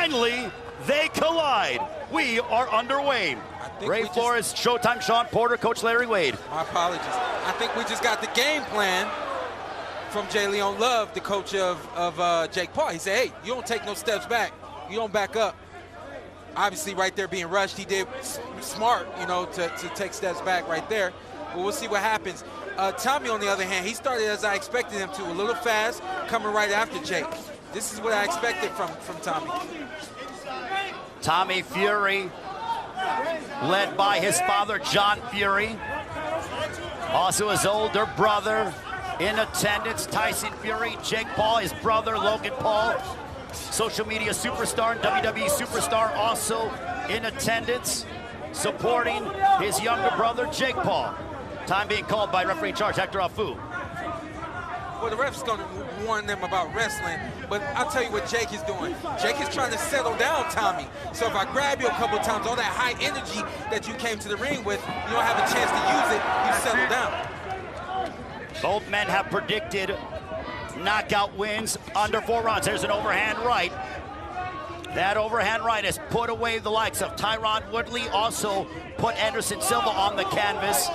finally, they collide. We are underway. Ray Flores, Showtime Sean Porter, Coach Larry Wade. My apologies. I think we just got the game plan from J. Leon Love, the coach of Jake Paul. He said, hey, you don't take no steps back. You don't back up. Obviously, right there being rushed, he did smart, you know, to take steps back right there. But we'll see what happens. Tommy, on the other hand, he started as I expected him to, a little fast, coming right after Jake. This is what I expected from Tommy. Tommy Fury, led by his father, John Fury. Also his older brother in attendance, Tyson Fury. Jake Paul, his brother, Logan Paul. Social media superstar and WWE superstar also in attendance, supporting his younger brother, Jake Paul. Time being called by referee in charge, Hector Afu. Well, the ref's going to warn them about wrestling, but I'll tell you what Jake is doing. Jake is trying to settle down Tommy. So if I grab you a couple times, all that high energy that you came to the ring with, you don't have a chance to use it, you settle down. Both men have predicted knockout wins under 4 rounds. There's an overhand right. That overhand right has put away the likes of Tyron Woodley, also put Anderson Silva on the canvas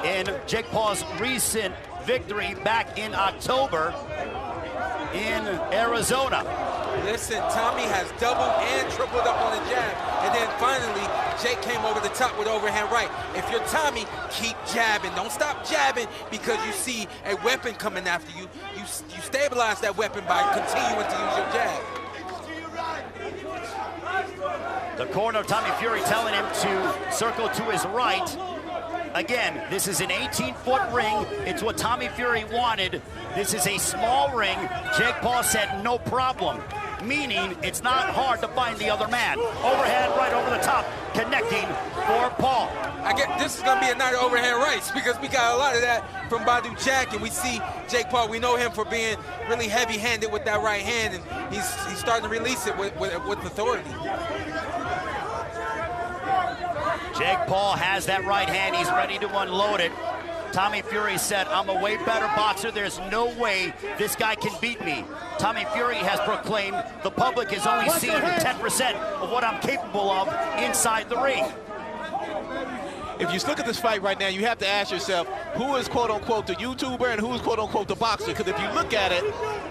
in Jake Paul's recent victory back in October in Arizona. Listen, Tommy has doubled and tripled up on the jab, and then finally Jake came over the top with overhand right. If you're Tommy, keep jabbing. Don't stop jabbing because you see a weapon coming after you. You stabilize that weapon by continuing to use your jab. The corner of Tommy Fury telling him to circle to his right. Again, this is an 18-foot ring. It's what Tommy Fury wanted. This is a small ring. Jake Paul said no problem, meaning it's not hard to find the other man. Overhand right over the top, connecting for Paul. I get this is going to be a night of overhand rights because we got a lot of that from Badu Jack, and we see Jake Paul. We know him for being really heavy-handed with that right hand, and he's starting to release it with authority. Jake Paul has that right hand. He's ready to unload it. Tommy Fury said, I'm a way better boxer. There's no way this guy can beat me. Tommy Fury has proclaimed the public has only seen 10% of what I'm capable of inside the ring. If you look at this fight right now, you have to ask yourself, who is quote-unquote the YouTuber and who is quote-unquote the boxer? Because if you look at it,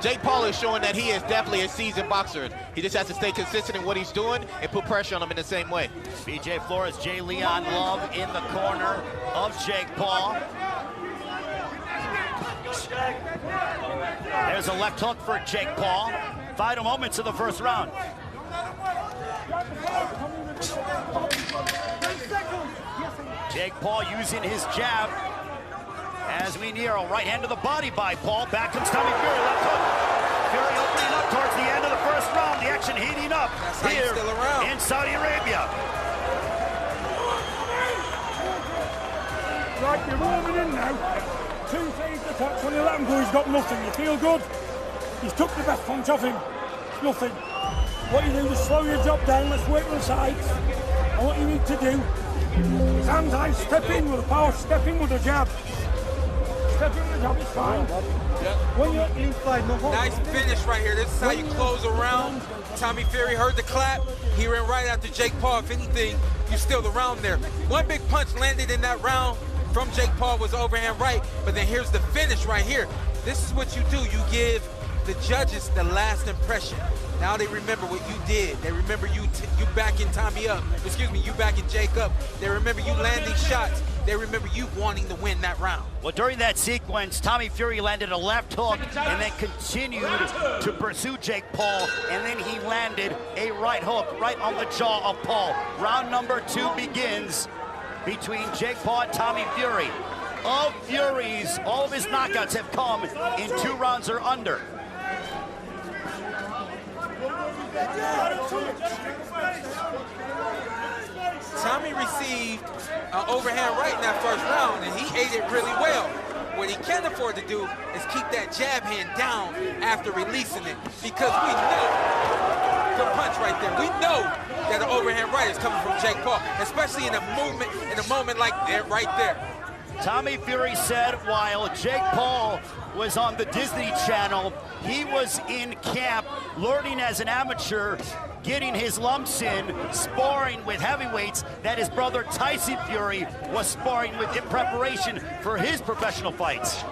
Jake Paul is showing that he is definitely a seasoned boxer. He just has to stay consistent in what he's doing and put pressure on him in the same way. BJ Flores, J. Leon Love in the corner of Jake Paul. There's a left hook for Jake Paul. Final moments of the first round. Jake Paul using his jab as we near a right hand to the body by Paul. Back comes Tommy Fury, left hook. Fury opening up towards the end of the first round. The action heating up here in Saudi Arabia. Right, you're warming in now. 2 phase attacks on the lamb, he's got nothing. You feel good? He's took the best punch off him. It's nothing. What you do is slow your job down. Let's work the sides. And what you need to do, hands high, step in with a power, step in with a jab. Step in with a jab, it's fine. When you're inside, no hold. Nice finish right here. This is how you close a round. Tommy Fury heard the clap. He ran right after Jake Paul. If anything, you steal the round there. One big punch landed in that round from Jake Paul was overhand right, but then here's the finish right here. This is what you do. You give the judges the last impression. Now they remember what you did. They remember you backing Tommy up. Excuse me, you backing Jake up. They remember you landing shots. They remember you wanting to win that round. Well, during that sequence, Tommy Fury landed a left hook and then continued to pursue Jake Paul, and then he landed a right hook right on the jaw of Paul. Round number 2 begins between Jake Paul and Tommy Fury. Of Fury's, all of his knockouts have come in 2 rounds or under. Tommy received an overhand right in that first round, and he ate it really well. What he can't afford to do is keep that jab hand down after releasing it, because we know, good punch right there, we know that an overhand right is coming from Jake Paul, especially in a moment like that right there. Tommy Fury said while Jake Paul was on the Disney Channel, he was in camp learning as an amateur getting his lumps in, sparring with heavyweights that his brother Tyson Fury was sparring with in preparation for his professional fights.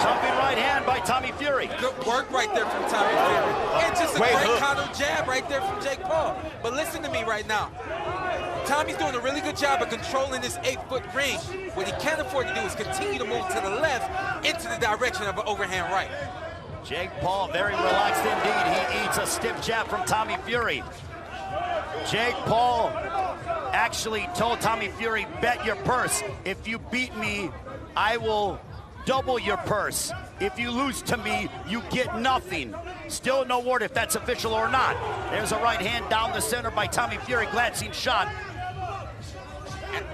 Jumping right hand by Tommy Fury. Good work right there from Tommy Fury. And just a great counter jab right there from Jake Paul. But listen to me right now. Tommy's doing a really good job of controlling this 8-foot ring. What he can't afford to do is continue to move to the left into the direction of an overhand right. Jake Paul very relaxed indeed. He eats a stiff jab from Tommy Fury. Jake Paul actually told Tommy Fury, bet your purse. If you beat me, I will double your purse. If you lose to me, you get nothing. Still no word if that's official or not. There's a right hand down the center by Tommy Fury, glancing shot.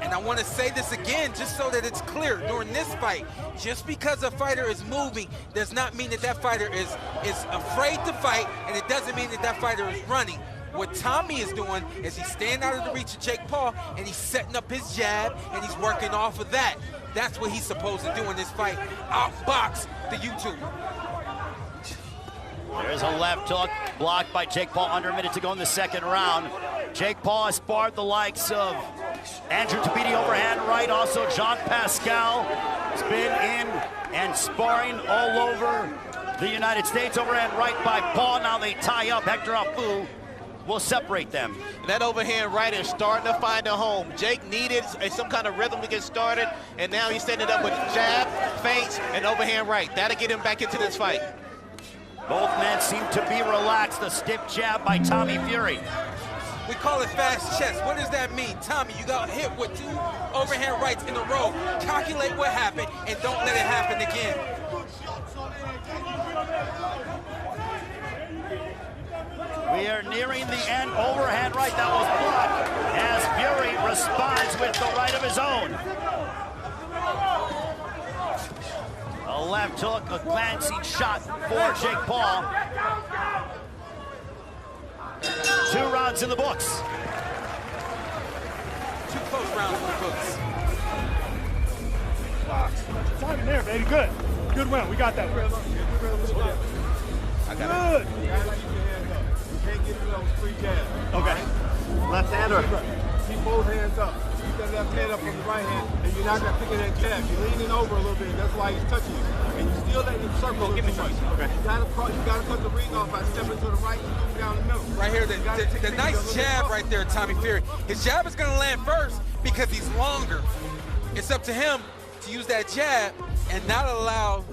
And I want to say this again, just so that it's clear. During this fight, just because a fighter is moving does not mean that that fighter is afraid to fight, and it doesn't mean that that fighter is running. What Tommy is doing is he's staying out of the reach of Jake Paul, and he's setting up his jab, and he's working off of that. That's what he's supposed to do in this fight, outbox the YouTube. There's a left hook blocked by Jake Paul under a minute to go in the second round. Jake Paul has sparred the likes of Andrew Tabiti overhand right, also Jean Pascal has been in and sparring all over the United States. Overhand right by Paul, now they tie up. Hector Afu will separate them. That overhand right is starting to find a home. Jake needed some kind of rhythm to get started, and now he's setting it up with jab, feints, and overhand right. That'll get him back into this fight. Both men seem to be relaxed. A stiff jab by Tommy Fury. We call it fast chess. What does that mean? Tommy, you got hit with 2 overhand rights in a row. Calculate what happened and don't let it happen again. We are nearing the end. Overhand right, that was blocked as Fury responds with the right of his own. A left hook, a glancing shot for Jake Paul. 2 rounds in the books. 2 close rounds in the books. Time in there, baby. Good. Good win. We got that. I got Good. it. Can't get those 3 jabs. Okay. Left hand or keep both hands up. Keep that left hand up on the right hand, and you're not gonna pick that jab. You're leaning over a little bit. That's why he's touching you. And you still letting him circle. Give me some. Okay. You gotta cut the ring off by stepping to the right and moving down the middle. Right here, the nice jab right there, Tommy Fury. His jab is gonna land first because he's longer. It's up to him to use that jab and not allow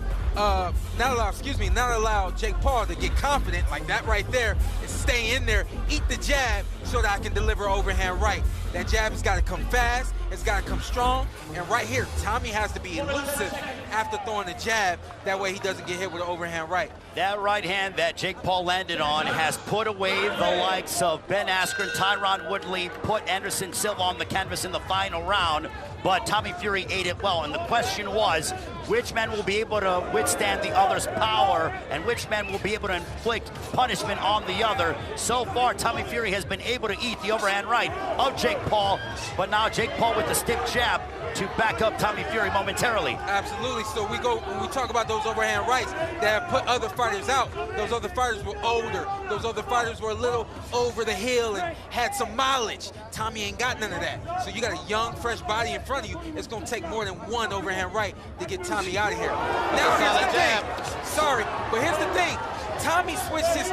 Jake Paul to get confident like that right there and stay in there, eat the jab so that I can deliver overhand right. That jab has got to come fast, it's got to come strong, and right here, Tommy has to be elusive after throwing the jab, that way he doesn't get hit with an overhand right. That right hand that Jake Paul landed on has put away the likes of Ben Askren, Tyron Woodley, put Anderson Silva on the canvas in the final round, but Tommy Fury ate it well, and the question was, which man will be able to withstand the other's power, and which man will be able to inflict punishment on the other? So far, Tommy Fury has been able to eat the overhand right of Jake Paul, but now Jake Paul with the stiff jab to back up Tommy Fury momentarily. Absolutely. So when we talk about those overhand rights that have put other fighters out, those other fighters were older. Those other fighters were a little over the hill and had some mileage. Tommy ain't got none of that. So you got a young, fresh body in front of you. It's going to take more than 1 overhand right to get Tommy out of here. Now, here's the thing. Sorry, but here's the thing. Tommy switched his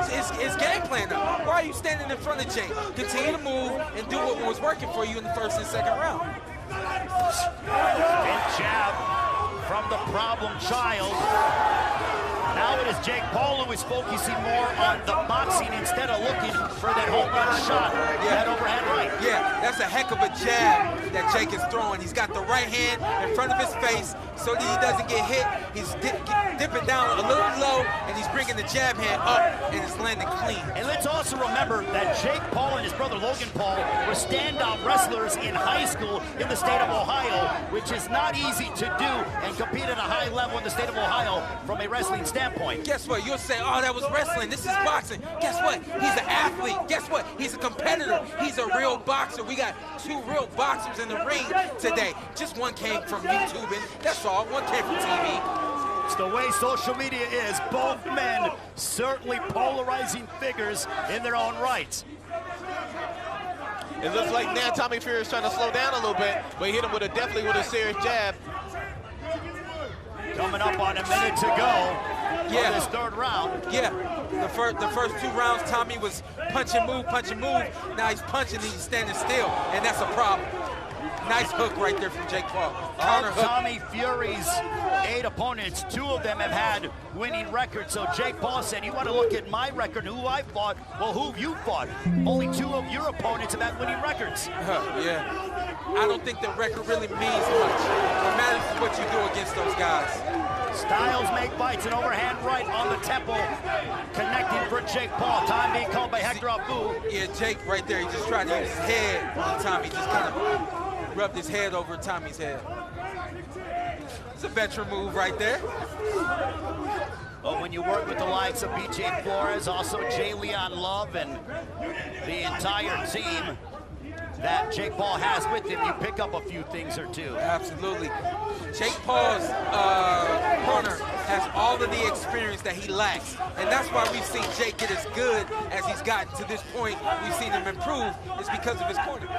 game plan up. Why are you standing in front of Jake? Continue to move and do what was working for you in the first and second round. Big jab from the problem child. Now it is Jake Paul who is focusing more on the boxing instead of looking for that home run shot, that overhand right. Yeah, that's a heck of a jab that Jake is throwing. He's got the right hand in front of his face so that he doesn't get hit. He's dipping down a little low, and he's bringing the jab hand up, and it's landing clean. And let's also remember that Jake Paul and his brother Logan Paul were standout wrestlers in high school in the state of Ohio, which is not easy to do and compete at a high level in the state of Ohio from a wrestling standpoint. Guess what? You'll say, oh, that was wrestling. This is boxing. Guess what? He's an athlete. Guess what? He's a competitor. He's a real boxer. We got 2 real boxers in the ring today. Just one came from YouTube, and that's all. One came from TV. It's the way social media is. Both men certainly polarizing figures in their own right. It looks like now Tommy Fury is trying to slow down a little bit, but he hit him with definitely with a serious jab. Coming up on a minute to go for this third round. Yeah, the first 2 rounds, Tommy was punch and move. Now he's punching and he's standing still, and that's a problem. Nice hook right there from Jake Paul. Counter hook. Tommy Fury's 8 opponents, 2 of them have had winning records. So Jake Paul said, you want to look at my record, who I fought? Well, who have you fought? Only 2 of your opponents have had winning records. Yeah. I don't think the record really means much. What matters is what you do against those guys. Styles make fights, an overhand right on the temple, connecting for Jake Paul. Time being called by Hector Abu. Yeah, Jake right there, he just tried to use his head on Tommy. Just kind of rubbed his head over Tommy's head. It's a veteran move right there. But when you work with the likes of BJ Flores, also Jay Leon Love, and the entire team that Jake Paul has with him, you pick up a few things or two. Absolutely. Jake Paul's corner has all of the experience that he lacks. And that's why we've seen Jake get as good as he's gotten to this point. We've seen him improve. It's because of his corner.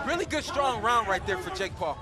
Really good, strong round right there for Jake Paul.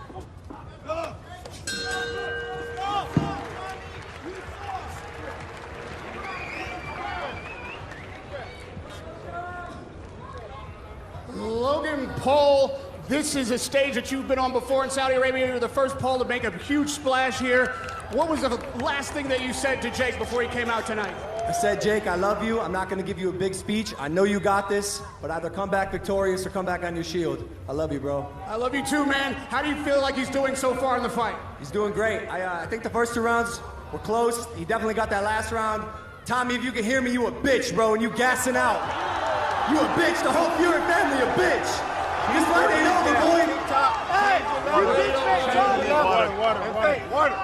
Logan Paul, this is a stage that you've been on before in Saudi Arabia. You're the first Paul to make a huge splash here. What was the last thing that you said to Jake before he came out tonight? I said, Jake, I love you. I'm not going to give you a big speech. I know you got this, but either come back victorious or come back on your shield. I love you, bro. I love you too, man. How do you feel like he's doing so far in the fight? He's doing great. I think the first 2 rounds were close. He definitely got that last round. Tommy, if you can hear me, you a bitch, bro, and you gassing out. You a bitch. The whole Fury family a bitch. This fight ain't over, boy. Hey! Water.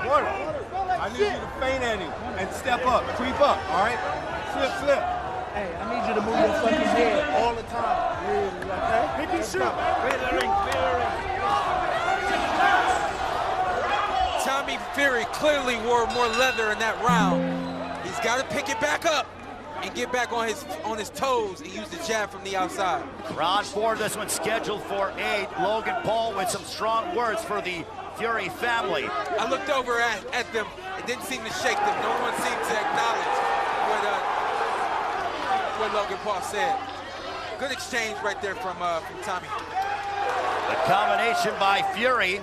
I need you to feint at him and step up, creep up, all right? Slip. Hey, I need you to move your fucking head all the time. Okay? Pick and shoot. Tommy Fury clearly wore more leather in that round. He's got to pick it back up and get back on his toes and use the jab from the outside. Round 4, this one's scheduled for 8. Logan Paul with some strong words for the Fury family. I looked over at them. It didn't seem to shake them. No one seemed to acknowledge what Logan Paul said. Good exchange right there from Tommy. The combination by Fury.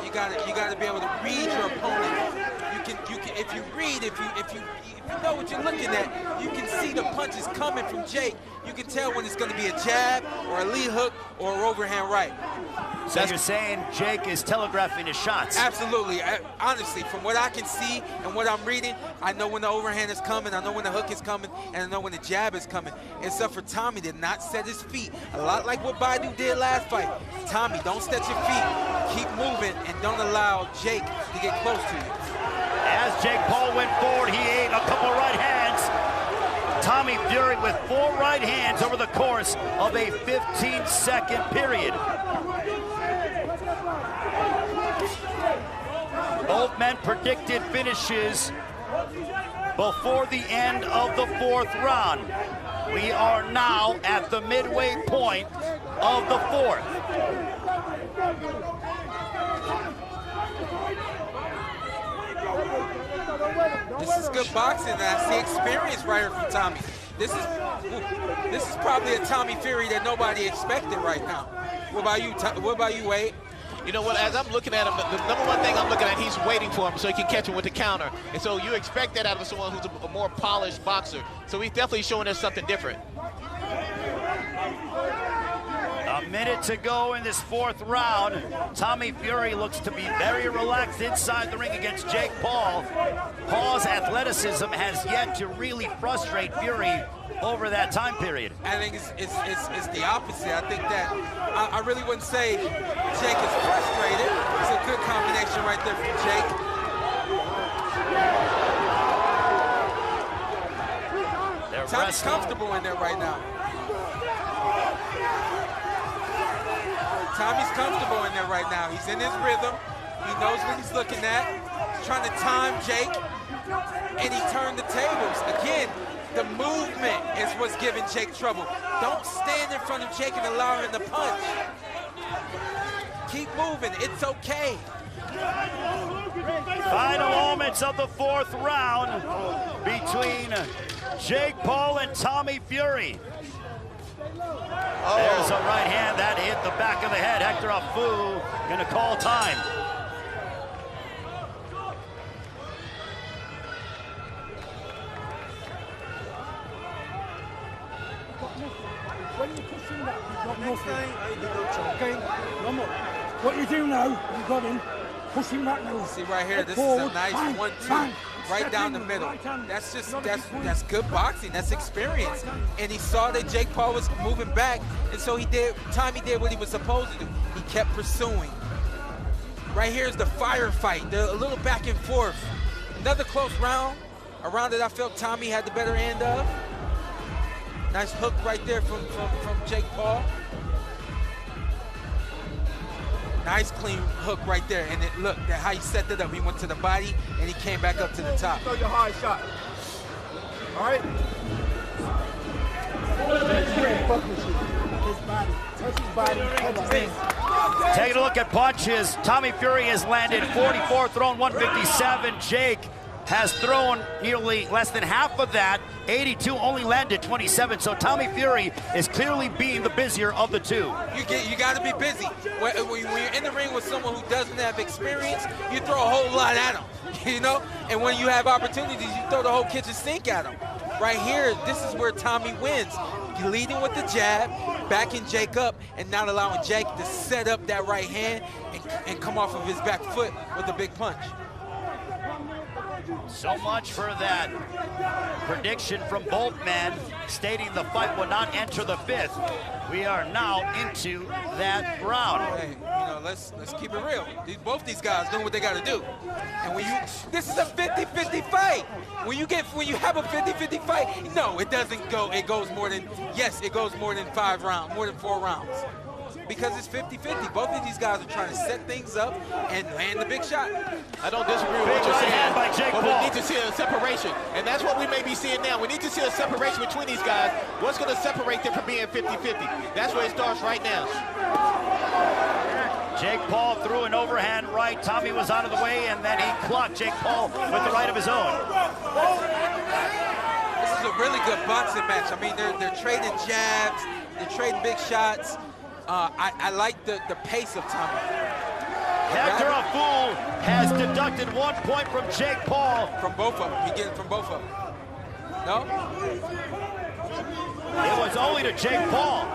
You got to be able to read your opponent. You can if you know what you're looking at, you can see the punches coming from Jake. You can tell when it's going to be a jab or a lead hook or an overhand right. So you're saying Jake is telegraphing his shots? Absolutely. Honestly, from what I can see and what I'm reading, I know when the overhand is coming, I know when the hook is coming, and I know when the jab is coming. Except for Tommy did not set his feet. A lot like what Baidu did last fight. Tommy, don't set your feet. Keep moving and don't allow Jake to get close to you. As Jake Paul went forward, he ate a couple right hands. Tommy Fury with 4 right hands over the course of a 15-second period. Both men predicted finishes before the end of the 4th round. We are now at the midway point of the 4th. This is good boxing, and I see experience right here from Tommy. This is probably a Tommy Fury that nobody expected right now. What about you, Wade? You know what, as I'm looking at him, the number one thing I'm looking at, he's waiting for him so he can catch him with the counter. And so you expect that out of someone who's a more polished boxer. So he's definitely showing us something different. A minute to go in this 4th round. Tommy Fury looks to be very relaxed inside the ring against Jake Paul. Paul's athleticism has yet to really frustrate Fury over that time period. I think it's the opposite. I think that I really wouldn't say Jake is frustrated. It's a good combination right there from Jake. They're Tommy's comfortable in there right now. Tommy's comfortable in there right now. He's in his rhythm. He knows what he's looking at. He's trying to time Jake, and he turned the tables. Again, the movement is what's giving Jake trouble. Don't stand in front of Jake and allow him to punch. Keep moving. It's okay. Final moments of the fourth round between Jake Paul and Tommy Fury. There's a right hand that hit the back of the head. Hector Afu gonna call time. When you push him back, you've got nothing. Okay? No more. What you do now, you've got him. Push him back now. See right here, this is a nice 1-2 right down the middle. That's just that's good boxing. That's experience. And he saw that Jake Paul was moving back, and so Tommy did what he was supposed to do. He kept pursuing. Right here is the firefight. They're a little back and forth. Another close round, a round that I felt Tommy had the better end of. Nice hook right there from Jake Paul. Nice clean hook right there. And look at how he set it up. He went to the body and he came back up to the top. Throw your hard shot. All right? Taking a look at punches. Tommy Fury has landed 44, thrown 157. Jake has thrown nearly less than half of that. 82, only landed 27. So Tommy Fury is clearly being the busier of the two. You got to be busy. When you're in the ring with someone who doesn't have experience, you throw a whole lot at them, you know? And when you have opportunities, you throw the whole kitchen sink at them. Right here, this is where Tommy wins. Leading with the jab, backing Jake up, and not allowing Jake to set up that right hand and come off of his back foot with a big punch. So much for that prediction from both men, stating the fight will not enter the fifth. We are now into that round. Hey, you know, let's keep it real. Both these guys know what they got to do. And this is a 50-50 fight. When you have a 50-50 fight, no, it doesn't go. It goes more than 5 rounds, more than 4 rounds. Because it's 50-50. Both of these guys are trying to set things up and land the big shot. I don't disagree with what you're saying, but we need to see a separation. And that's what we may be seeing now. We need to see a separation between these guys. What's going to separate them from being 50-50? That's where it starts right now. Jake Paul threw an overhand right. Tommy was out of the way, and then he clocked Jake Paul with the right of his own. This is a really good boxing match. I mean, they're trading jabs. They're trading big shots. I like the pace of Tommy. Hector Afu has deducted 1 point from Jake Paul. From both of them. He gets it from both of them. No? It was only to Jake Paul.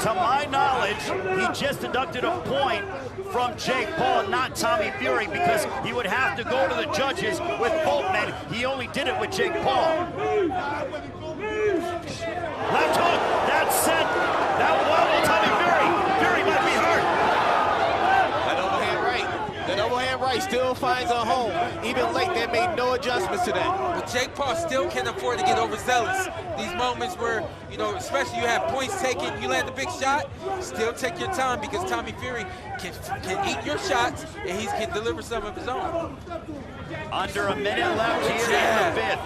To my knowledge, he just deducted a point from Jake Paul, not Tommy Fury, because he would have to go to the judges with both men. He only did it with Jake Paul. Left hook, that's set. That wobbled Tommy Fury. Fury might be hurt. That overhand right still finds a home. Even late, they made no adjustments to that. But Jake Paul still can't afford to get overzealous. These moments where, you know, especially you have points taken, you land a big shot, still take your time, because Tommy Fury can eat your shots and he can deliver some of his own. Under a minute left here in the fifth.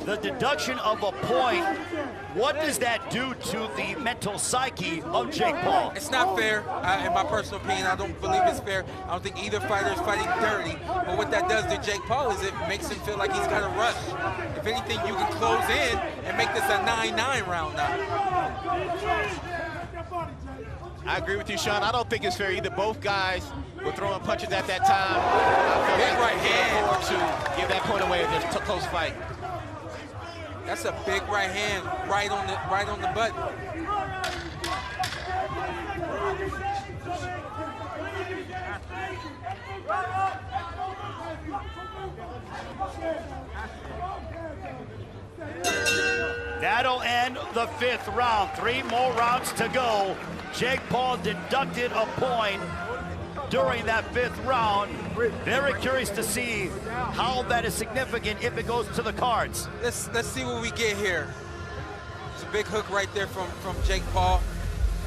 The deduction of a point, what does that do to the mental psyche of Jake Paul? It's not fair. In my personal opinion, I don't believe it's fair. I don't think either fighter is fighting dirty. But what that does to Jake Paul is it makes him feel like he's got to rush. If anything, you can close in and make this a 9-9 round now. I agree with you, Sean. I don't think it's fair either. Both guys were throwing punches at that time. I feel Big like right hand to give that point away in this close fight. That's a big right hand right on the button. That will end the 5th round. 3 more rounds to go. Jake Paul deducted a point during that 5th round. Very curious to see how that is significant if it goes to the cards. Let's see what we get here. It's a big hook right there from Jake Paul.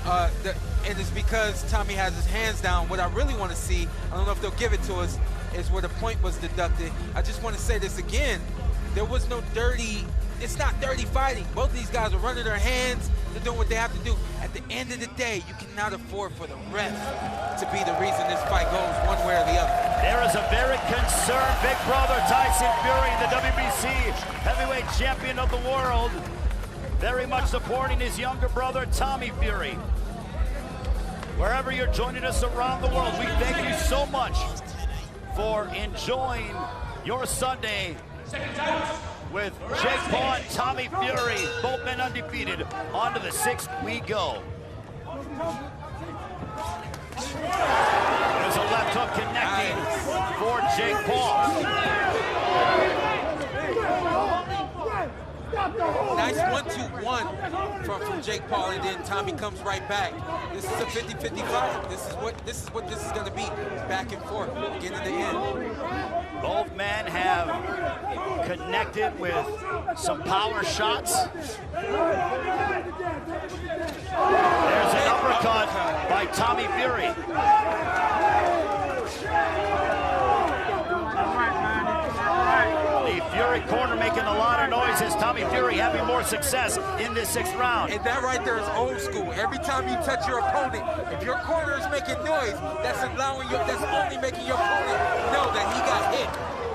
And it's because Tommy has his hands down. What I really want to see, I don't know if they'll give it to us, is where the point was deducted. I just want to say this again. There was no dirty, it's not dirty fighting. Both of these guys are running their hands. They're doing what they have to do. At the end of the day, you cannot afford for the ref to be the reason this fight goes one way or the other. There is a very concerned big brother, Tyson Fury, the WBC heavyweight champion of the world, very much supporting his younger brother, Tommy Fury. Wherever you're joining us around the world, we thank you so much for enjoying your Sunday with Jake Paul and Tommy Fury, both men undefeated. On to the 6th we go. There's a left hook connecting for Jake Paul. Nice 1-2-1 from Jake Paul, and then Tommy comes right back. This is a 50-50 fight. This is what this is going to be. Back and forth, getting to the end. Both men have connected with some power shots. There's an uppercut by Tommy Fury. The Fury corner making a lot of noise as Tommy Fury having more success in this 6th round. And that right there is old school. Every time you touch your opponent, if your corner is making noise, that's only making your opponent know that he got hit.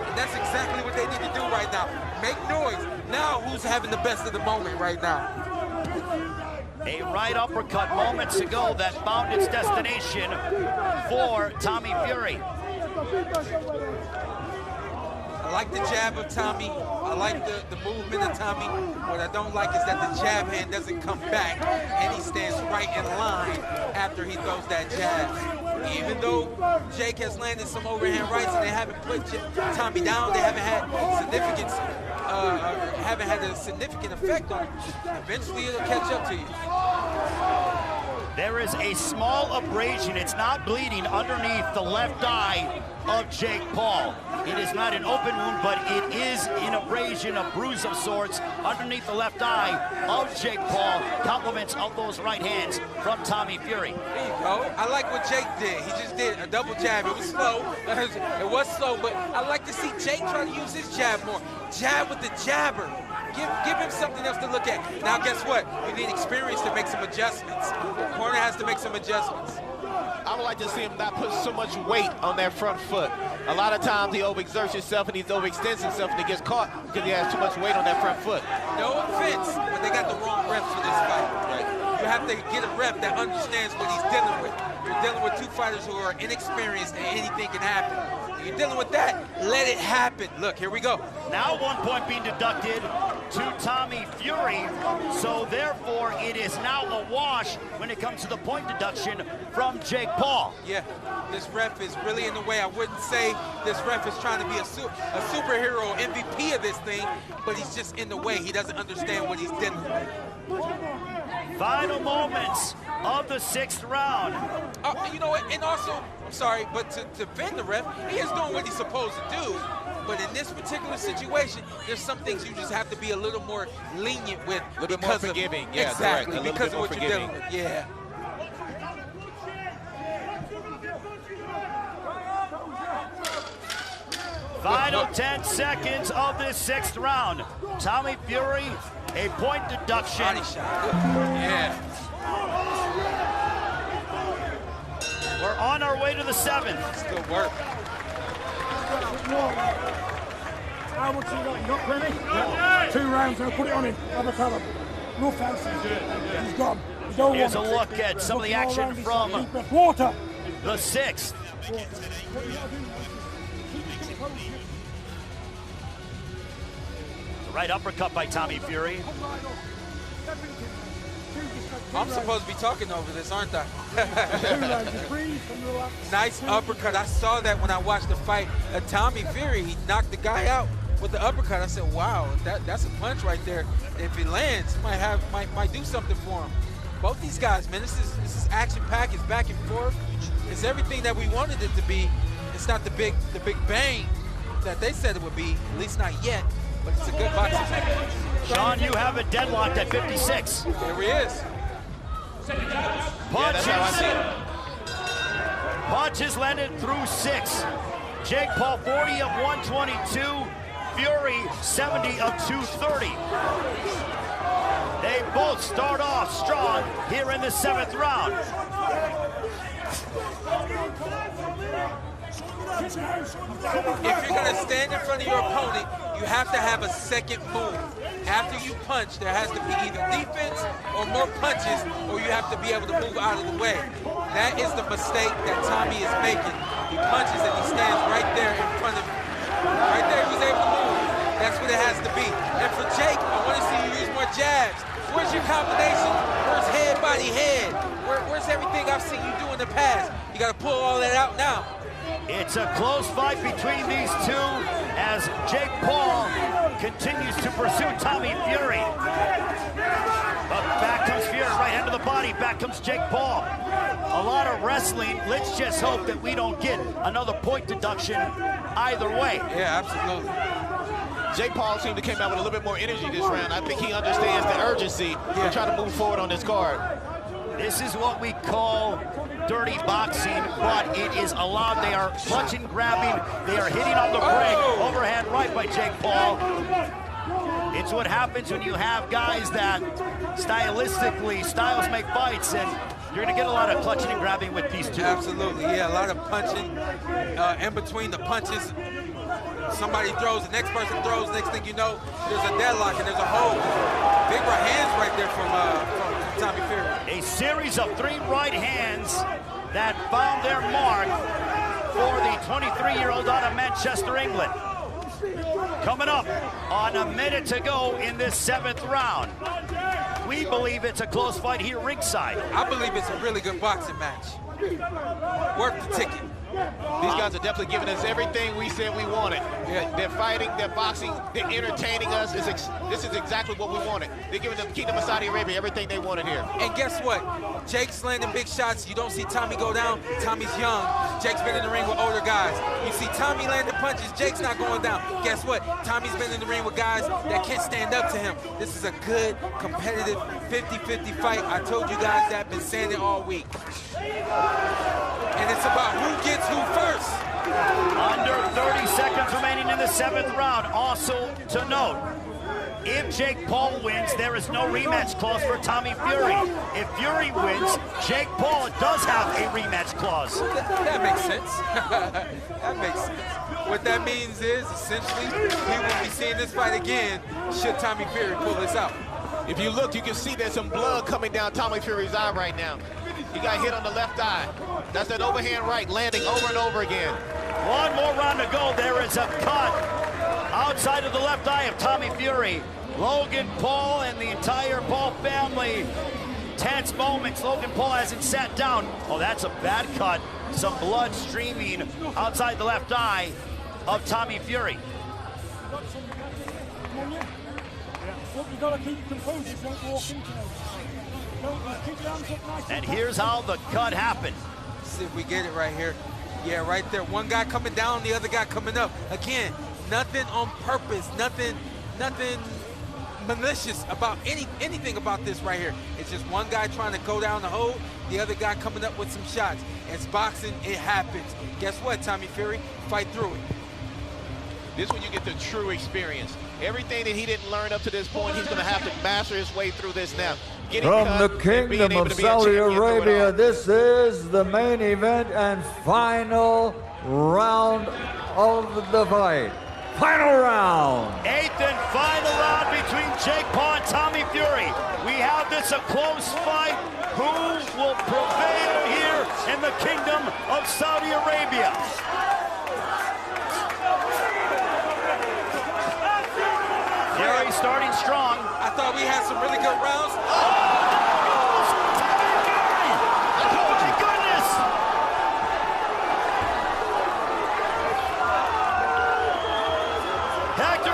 And that's exactly what they need to do right now. Make noise. Now who's having the best of the moment right now? A right uppercut moments ago that found its destination for Tommy Fury. I like the jab of Tommy. I like the movement of Tommy. What I don't like is that the jab hand doesn't come back and he stands right in line after he throws that jab. Even though Jake has landed some overhand rights and they haven't put Tommy down, they haven't had a significant effect on him. Eventually it'll catch up to you. There is a small abrasion. It's not bleeding underneath the left eye of Jake Paul. It is not an open wound, but it is an abrasion, a bruise of sorts underneath the left eye of Jake Paul. Compliments of those right hands from Tommy Fury. There you go. I like what Jake did. He just did a double jab. It was slow. It was slow, but I like to see Jake try to use his jab more. Jab with the jabber. Give him something else to look at. Now, guess what? You need experience to make some adjustments. The corner has to make some adjustments. I would like to see him not put so much weight on that front foot. A lot of times he overexerts himself and he overextends himself and he gets caught because he has too much weight on that front foot. No offense, but they got the wrong reps for this fight. Right? You have to get a rep that understands what he's dealing with. You're dealing with two fighters who are inexperienced and anything can happen. You're dealing with that, let it happen. Look, here we go. Now 1 point being deducted to Tommy Fury, so therefore it is now a wash when it comes to the point deduction from Jake Paul. Yeah, this ref is really in the way. I wouldn't say this ref is trying to be a superhero MVP of this thing, but he's just in the way. He doesn't understand what he's dealing with. Final moments of the 6th round. You know what, and also, I'm sorry, but to defend the ref, he is doing what he's supposed to do. But in this particular situation, there's some things you just have to be a little more lenient with. A little bit more forgiving. Yeah, exactly, correct. because of what you're dealing with. Yeah. Final 10 seconds of this 6th round. Tommy Fury, a point deduction. Body shot. Yeah. We're on our way to the 7th. Still work. How much you got? You got plenty? 2 rounds, I'll put it on him. Have a cover. No fancy. He's gone. Here's a look at some of the action from water. The 6th. The right uppercut by Tommy Fury. I'm supposed to be talking over this, aren't I? Nice uppercut. I saw that when I watched the fight. Tommy Fury, he knocked the guy out with the uppercut. I said, wow, that's a punch right there. If it lands, might do something for him. Both these guys, man, this is action-packed. It's back and forth. It's everything that we wanted it to be. It's not the big bang that they said it would be, at least not yet, but it's a good boxing match. Sean, you have it deadlocked at 56. There he is. Punches. Yeah, that's how I see it. Punches landed through 6. Jake Paul 40 of 122. Fury 70 of 230. They both start off strong here in the 7th round. If you're going to stand in front of your opponent, you have to have a second move. After you punch, there has to be either defense or more punches, or you have to be able to move out of the way. That is the mistake that Tommy is making. He punches and he stands right there in front of him. Right there, he was able to move. That's what it has to be. And for Jake, I want to see you use more jabs. Where's your combination? Where's head, body, head? Where's everything I've seen you do in the past? You got to pull all that out now. It's a close fight between these two as Jake Paul continues to pursue Tommy Fury. But back comes Fury, right hand to the body, back comes Jake Paul. A lot of wrestling. Let's just hope that we don't get another point deduction either way. Yeah, absolutely. Jake Paul seemed to came out with a little bit more energy this round. I think he understands the urgency to try to move forward on this card. This is what we call dirty boxing, but it is allowed. They are clutching, grabbing, they are hitting on the break. Overhand right by Jake Paul. It's what happens when you have guys that stylistically, styles make fights, and you're going to get a lot of clutching and grabbing with these two. Absolutely, yeah, a lot of punching in between the punches. Somebody throws, the next person throws, next thing you know, there's a deadlock and there's a hold. Big right hands right there from Tommy Fury. A series of 3 right hands that found their mark for the 23-year-old out of Manchester, England. Coming up on a minute to go in this 7th round. We believe it's a close fight here ringside. I believe it's a really good boxing match. Worth the ticket. These guys are definitely giving us everything we said we wanted. They're fighting, they're boxing, they're entertaining us. This is exactly what we wanted. They're giving the Kingdom of Saudi Arabia everything they wanted here. And guess what? Jake's landing big shots. You don't see Tommy go down. Tommy's young. Jake's been in the ring with older guys. You see Tommy landing punches. Jake's not going down. Guess what? Tommy's been in the ring with guys that can't stand up to him. This is a good, competitive 50-50 fight. I told you guys that. I've been saying it all week. And it's about who gets who first. Under 30 seconds remaining in the 7th round. Also to note, if Jake Paul wins, there is no rematch clause for Tommy Fury. If Fury wins, Jake Paul does have a rematch clause. That makes sense. That makes sense. What that means is, essentially, we will be seeing this fight again should Tommy Fury pull this out. If you look, you can see there's some blood coming down Tommy Fury's eye right now. He got hit on the left eye. That's that overhand right landing over and over again. One more round to go. There is a cut outside of the left eye of Tommy Fury. Logan Paul and the entire Paul family. Tense moments. Logan Paul hasn't sat down. Oh, that's a bad cut. Some blood streaming outside the left eye of Tommy Fury. Look, you've got to keep composure, don't walk into it. Keep your hands up nice. And here's how the cut happened. Let's see if we get it right here. Yeah, right there. One guy coming down, the other guy coming up. Again, nothing on purpose, nothing malicious about anything about this right here. It's just one guy trying to go down the hole, the other guy coming up with some shots. It's boxing, it happens. Guess what, Tommy Fury? Fight through it. This is when you get the true experience. Everything that he didn't learn up to this point, he's going to have to master his way through this now. From the Kingdom of Saudi Arabia, this is the main event and final round of the fight. Final round. 8th and final round between Jake Paul and Tommy Fury. We have this a close fight. Who will prevail here in the Kingdom of Saudi Arabia? Fury starting strong. I thought we had some really good rounds. Hector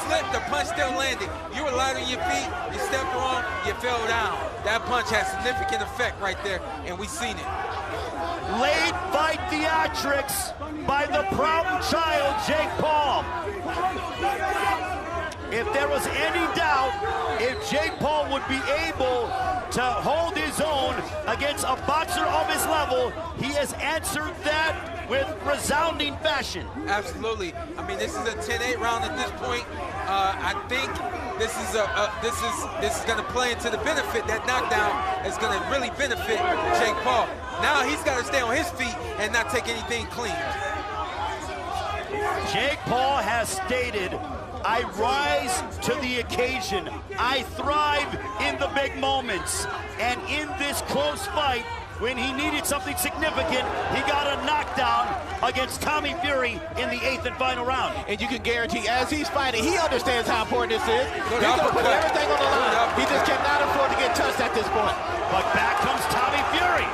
slipped, the punch still landed. You were light on your feet, you stepped wrong, you fell down. That punch has significant effect right there, and we've seen it. Late fight theatrics by the problem child, Jake Paul. If there was any doubt if Jake Paul would be able to hold his own against a boxer of his level, he has answered that with resounding fashion. Absolutely. I mean, this is a 10-8 round at this point. I think this is going to play into the benefit. That knockdown is going to really benefit Jake Paul. Now he's got to stay on his feet and not take anything clean. Jake Paul has stated, I rise to the occasion. I thrive in the big moments. And in this close fight, when he needed something significant, he got a knockdown against Tommy Fury in the 8th and final round. And you can guarantee, as he's fighting, he understands how important this is. He's going to put everything on the line. He just cannot afford to get touched at this point. But back comes Tommy Fury.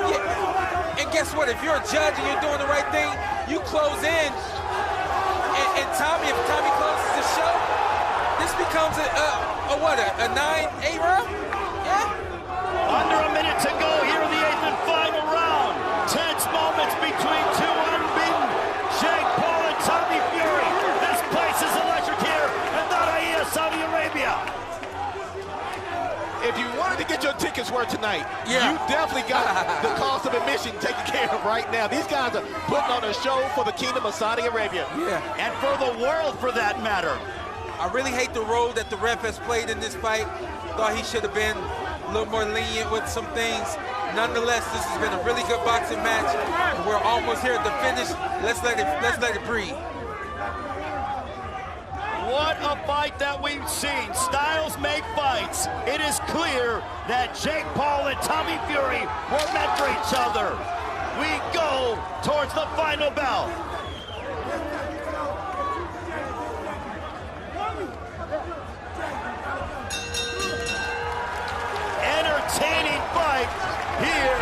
Yeah. And guess what? If you're a judge and you're doing the right thing, you close in. And Tommy, if Tommy closes the show, this becomes a 9-8 round? Yeah. Under a minute to go here in the 8th and final round. Tense moments between two unbeaten Jake Paul and Tommy Fury. This place is electric here in Bahia, Saudi Arabia. If you wanted to get your tickets worth tonight, you definitely got the cost of admission taken care of right now. These guys are putting on a show for the Kingdom of Saudi Arabia. Yeah. And for the world, for that matter. I really hate the role that the ref has played in this fight. Thought he should have been a little more lenient with some things. Nonetheless, this has been a really good boxing match. We're almost here at the finish. Let's let it breathe. What a fight that we've seen. Styles make fights. It is clear that Jake Paul and Tommy Fury were meant for each other. We go towards the final bell. Entertaining fight here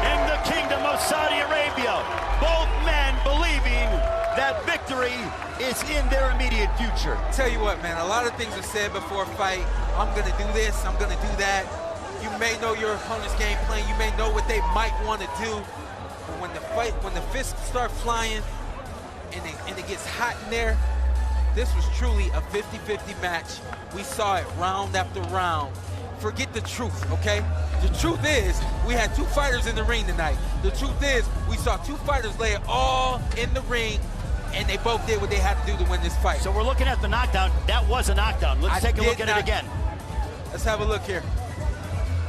in the Kingdom of Saudi Arabia. Both men believing that victory is in their immediate future. Tell you what, man, a lot of things are said before a fight. I'm gonna do this, I'm gonna do that. You may know your opponent's game plan, you may know what they might want to do. But when the fists start flying and it gets hot in there, this was truly a 50-50 match. We saw it round after round. Forget the truth, okay? The truth is, we had two fighters in the ring tonight. The truth is, we saw two fighters lay it all in the ring, and they both did what they had to do to win this fight. So we're looking at the knockdown. That was a knockdown. Let's take a look at it again. Let's have a look here.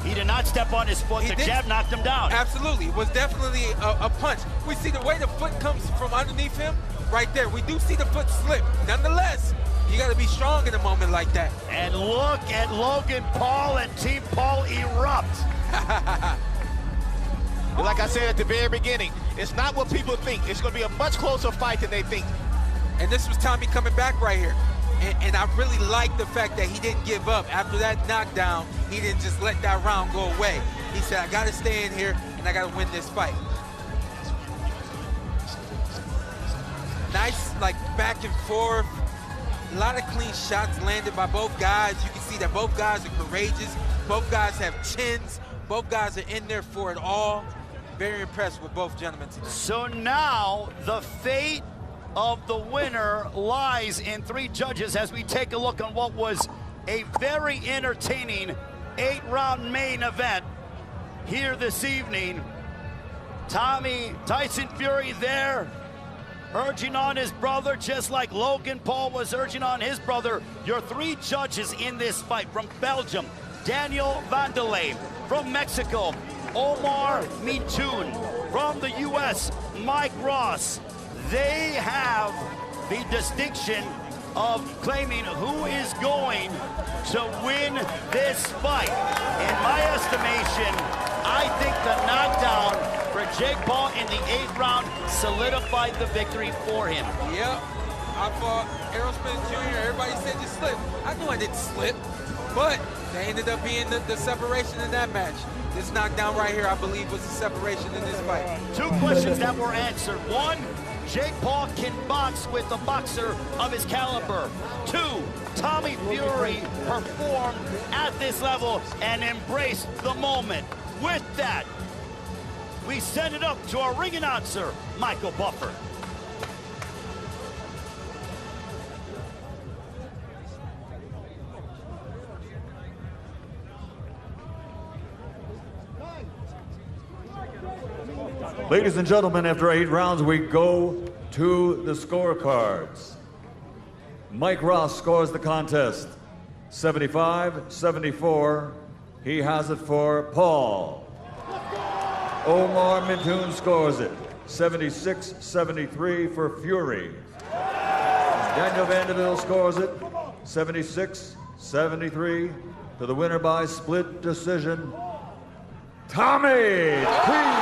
He did not step on his foot. The jab knocked him down. Absolutely. It was definitely a punch. We see the way the foot comes from underneath him right there. We do see the foot slip. Nonetheless, you got to be strong in a moment like that. And look at Logan Paul and Team Paul erupt. Like I said at the very beginning, it's not what people think. It's going to be a much closer fight than they think. And this was Tommy coming back right here. And I really like the fact that he didn't give up. After that knockdown, he didn't just let that round go away. He said, I got to stay in here, and I got to win this fight. Nice, like, back and forth. A lot of clean shots landed by both guys. You can see that both guys are courageous. Both guys have chins. Both guys are in there for it all. Very impressed with both gentlemen today. So now the fate of the winner lies in three judges as we take a look on what was a very entertaining 8-round main event here this evening. Tyson Fury there, urging on his brother, just like Logan Paul was urging on his brother. Your three judges in this fight: from Belgium, Daniel Vanderlei; from Mexico, Omar Mitoun; from the U.S., Mike Ross. They have the distinction of claiming who is going to win this fight. In my estimation, I think the knockdown for Jake Paul in the 8th round solidified the victory for him. Yep. I fought Aerosmith Jr. Everybody said you slipped. I knew I didn't slip, but they ended up being the separation in that match. This knockdown right here, I believe, was the separation in this fight. Two questions that were answered. One, Jake Paul can box with a boxer of his caliber. 2, Tommy Fury performed at this level and embraced the moment. With that, we send it up to our ring announcer, Michael Buffer. Ladies and gentlemen, after 8 rounds, we go to the scorecards. Mike Ross scores the contest, 75-74. He has it for Paul. Omar Mintoon scores it, 76-73 for Fury. Daniel Vanderbilt scores it, 76-73 to the winner by split decision, Tommy T.